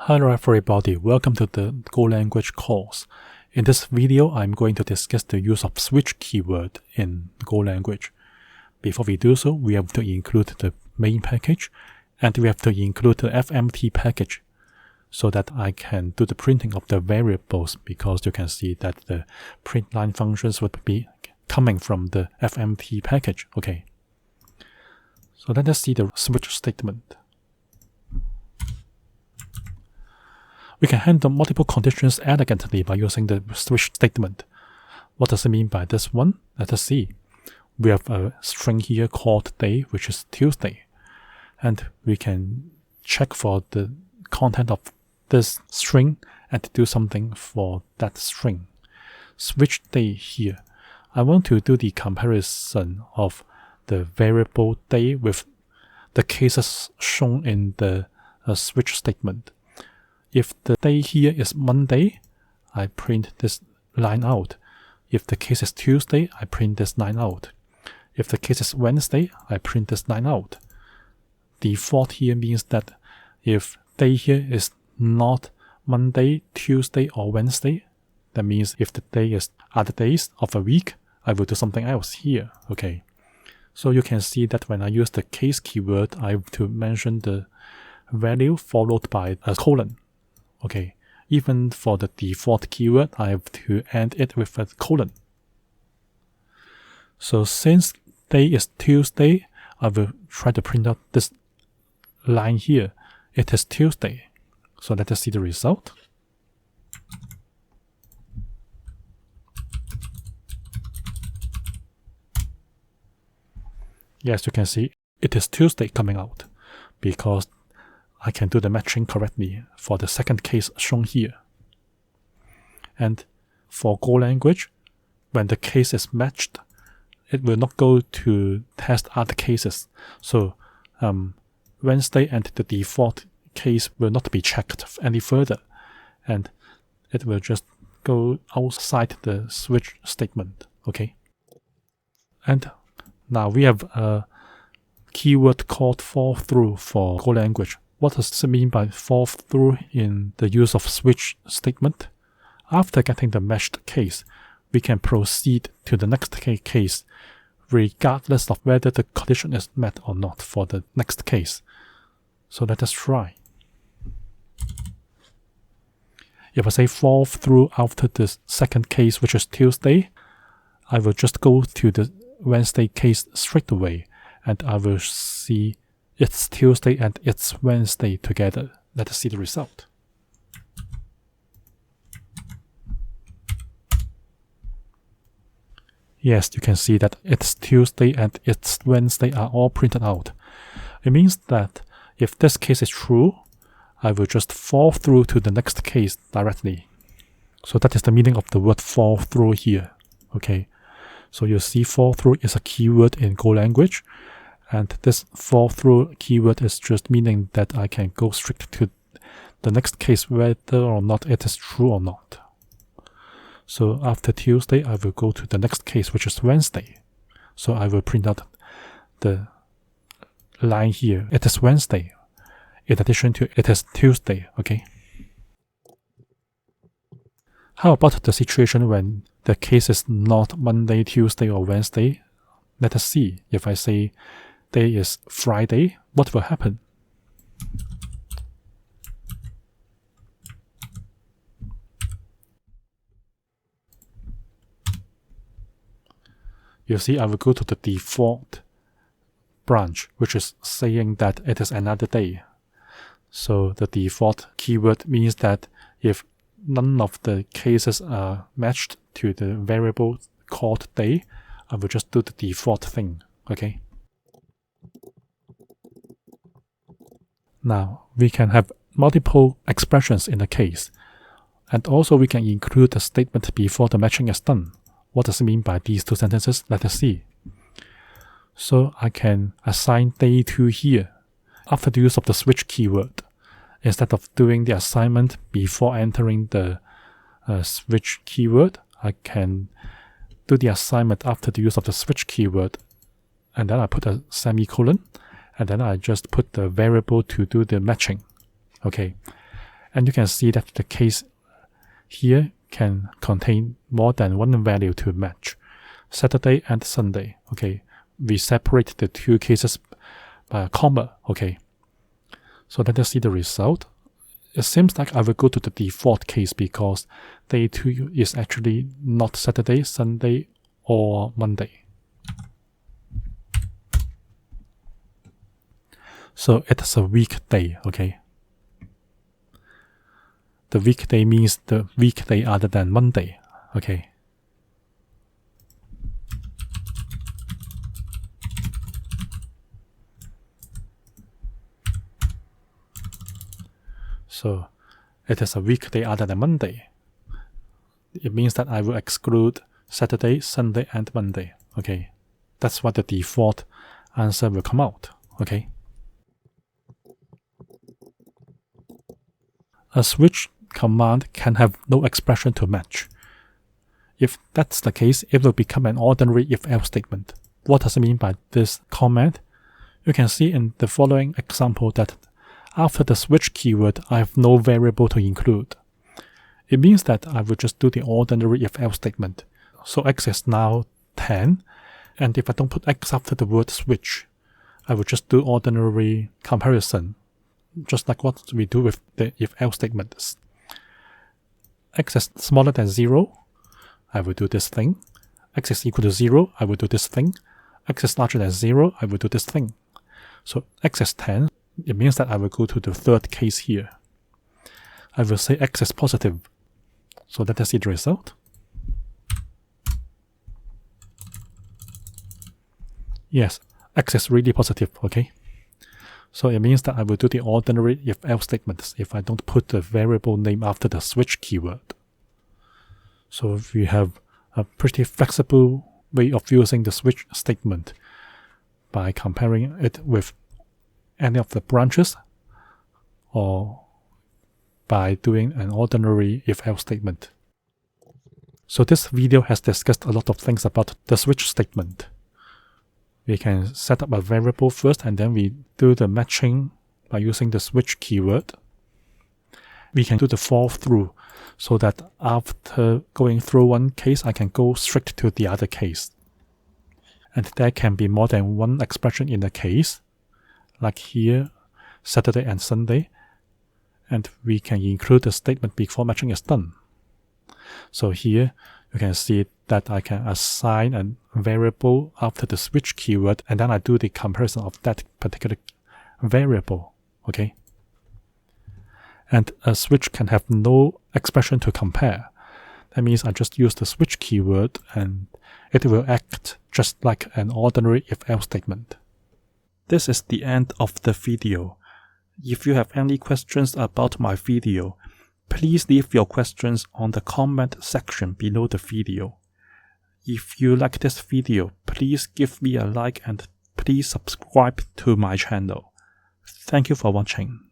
Hello everybody, welcome to the Go language course. In this video, I'm going to discuss the use of switch keyword in Go language. Before we do so, we have to include the main package and we have to include the fmt package so that I can do the printing of the variables, because you can see that the print line functions would be coming from the fmt package. Okay. So let us see the switch statement. We can handle multiple conditions elegantly by using the switch statement. What does it mean by this one? Let us see. We have a string here called day, which is Tuesday. And we can check for the content of this string and do something for that string. Switch day here. I want to do the comparison of the variable day with the cases shown in the switch statement. If the day here is Monday, I print this line out. If the case is Tuesday, I print this line out. If the case is Wednesday, I print this line out. Default here means that if day here is not Monday, Tuesday, or Wednesday, that means if the day is other days of a week, I will do something else here. Okay. So you can see that when I use the case keyword, I have to mention the value followed by a colon. Okay, even for the default keyword, I have to end it with a colon. So since day is Tuesday, I will try to print out this line here. It is Tuesday. So let us see the result. Yes, you can see it is Tuesday coming out because I can do the matching correctly for the second case shown here. And for Go language, when the case is matched, it will not go to test other cases. So Wednesday and the default case will not be checked any further, and it will just go outside the switch statement. Okay. And now we have a keyword called fallthrough for Go language. What does it mean by fallthrough in the use of switch statement? After getting the matched case, we can proceed to the next case regardless of whether the condition is met or not for the next case. So let us try. If I say fallthrough after the second case, which is Tuesday, I will just go to the Wednesday case straight away, and I will see it's Tuesday and it's Wednesday together. Let us see the result. Yes, you can see that it's Tuesday and it's Wednesday are all printed out. It means that if this case is true, I will just fall through to the next case directly. So that is the meaning of the word fall through here. Okay. So you see fall through is a keyword in Go language. And this fallthrough keyword is just meaning that I can go straight to the next case whether or not it is true or not. So after Tuesday, I will go to the next case, which is Wednesday. So I will print out the line here. It is Wednesday, in addition to it is Tuesday. Okay. How about the situation when the case is not Monday, Tuesday, or Wednesday? Let us see. If I say day is Friday, what will happen? You see, I will go to the default branch, which is saying that it is another day. So the default keyword means that if none of the cases are matched to the variable called day, I will just do the default thing. Okay. Now, we can have multiple expressions in a case. And also we can include a statement before the matching is done. What does it mean by these two sentences? Let us see. So I can assign day to here after the use of the switch keyword. Instead of doing the assignment before entering the switch keyword, I can do the assignment after the use of the switch keyword. And then I put a semicolon. And then I just put the variable to do the matching. Okay. And you can see that the case here can contain more than one value to match, Saturday and Sunday. Okay, we separate the two cases by a comma. Okay, so let us see the result. It seems like I will go to the default case because day 2 is actually not Saturday, Sunday, or Monday. So it is a weekday, okay? The weekday means the weekday other than Monday, okay? So it is a weekday other than Monday. It means that I will exclude Saturday, Sunday, and Monday, okay? That's what the default answer will come out, okay? A switch command can have no expression to match. If that's the case, it will become an ordinary if-else statement. What does it mean by this comment? You can see in the following example that after the switch keyword, I have no variable to include. It means that I will just do the ordinary if-else statement. So x is now 10, and if I don't put x after the word switch, I will just do ordinary comparison, just like what we do with the if-else statements. X is smaller than 0, I will do this thing. X is equal to 0, I will do this thing. X is larger than 0, I will do this thing. So x is 10, it means that I will go to the third case here. I will say x is positive. So let us see the result. Yes, x is really positive, okay? So it means that I will do the ordinary if-else statements if I don't put the variable name after the switch keyword. So we have a pretty flexible way of using the switch statement by comparing it with any of the branches or by doing an ordinary if-else statement. So this video has discussed a lot of things about the switch statement. We can set up a variable first and then we do the matching by using the switch keyword. We can do the fallthrough so that after going through one case, I can go straight to the other case. And there can be more than one expression in a case, like here, Saturday and Sunday. And we can include the statement before matching is done. So here, you can see that I can assign a variable after the switch keyword, and then I do the comparison of that particular variable, okay? And a switch can have no expression to compare. That means I just use the switch keyword and it will act just like an ordinary if-else statement. This is the end of the video. If you have any questions about my video, please leave your questions on the comment section below the video. If you like this video, please give me a like and please subscribe to my channel. Thank you for watching.